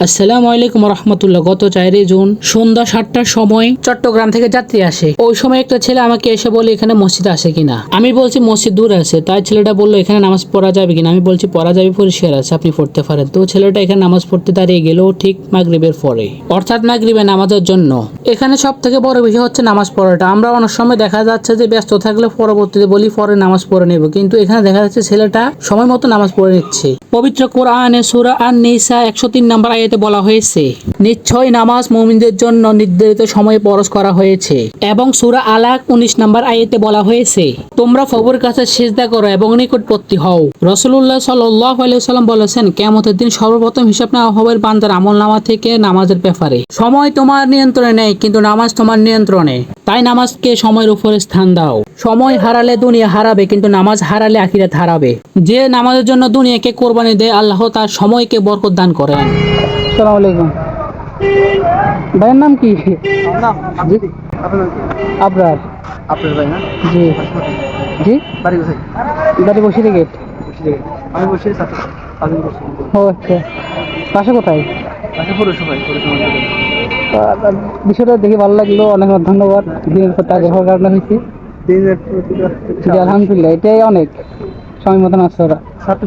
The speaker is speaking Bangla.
আসসালামু আলাইকুম রহমতুল্লাহ। গত 4 জুন সন্ধ্যা 7টার সময় চট্টগ্রাম থেকে যাত্রী আসে। ওই সময় একটা ছেলে আমাকে এসে বলে এখানে মসজিদ আছে কিনা। আমি বলছি মসজিদ দূরে আছে। তাই ছেলেটা বললো এখানে নামাজ পড়া যাবে কিনা। আমি বলছি পড়া যাবে, পরিষ্কার আছে, আপনি পড়তে পারেন। তো ছেলেটা এখানে নামাজ পড়তে দাঁড়িয়ে গেল ঠিক মাগরিবের পরে, অর্থাৎ মাগরিবের নামাজের জন্য। এখানে সব থেকে বড় বিষয় হচ্ছে নামাজ পড়াটা। আমরা অনেক সময় দেখা যাচ্ছে যে ব্যস্ত থাকলে পরবর্তীতে বলি পরে নামাজ পড়ে নেব, কিন্তু এখানে দেখা যাচ্ছে ছেলেটা সময় মতো নামাজ পড়ে নিচ্ছে। পবিত্র কোরআনে সূরা আন-নিসা 103 নম্বর আয়াতে বলা হয়েছে, নিশ্চয় নামাজ মুমিনদের জন্য নির্ধারিত সময়ে ফরজ করা হয়েছে। এবং সূরা আলাক 19 নম্বর আয়াতে বলা হয়েছে, তোমরা প্রভুর কাছে সিজদা করো এবং নিকটবর্তী হও। রাসূলুল্লাহ সাল্লাল্লাহু আলাইহি ওয়াসাল্লাম বলেছেন, কিয়ামতের দিন সর্বপ্রথম হিসাব নেওয়া হবে বান্দার আমলনামা থেকে নামাজের ব্যাপারে। সময় তোমার নিয়ন্ত্রণে নেই, কিন্তু নামাজ তোমার নিয়ন্ত্রণে। তাই নামাজকে সময়ের উপরে স্থান দাও। সময় হারালে দুনিয়া হারাবে, কিন্তু নামাজ হারালে আখিরাত হারাবে। যে নামাজের জন্য দুনিয়াকে কোরবানি দেয়, আল্লাহ তার সময়কে বরকত দান করেন। আসসালামু আলাইকুম। ভাইয়ের নাম কি? জি, আবরার। আপনার ভাই না? জি জি, বাড়ি কোথায়? বাড়ি বসিরে গেট। আমি বসে আছি, আমি বসে ও আচ্ছা, পাশে কোথায়? আচ্ছা পৌরসভায় বিষয়টা দেখে ভালো লাগলো, অনেক অনেক ধন্যবাদ। দিনের পর আগে হওয়ার কারণে হয়েছি। দিনের জি, আলহামদুলিল্লাহ, এটাই অনেক সময় মতন আসছে ওরা। ছাত্র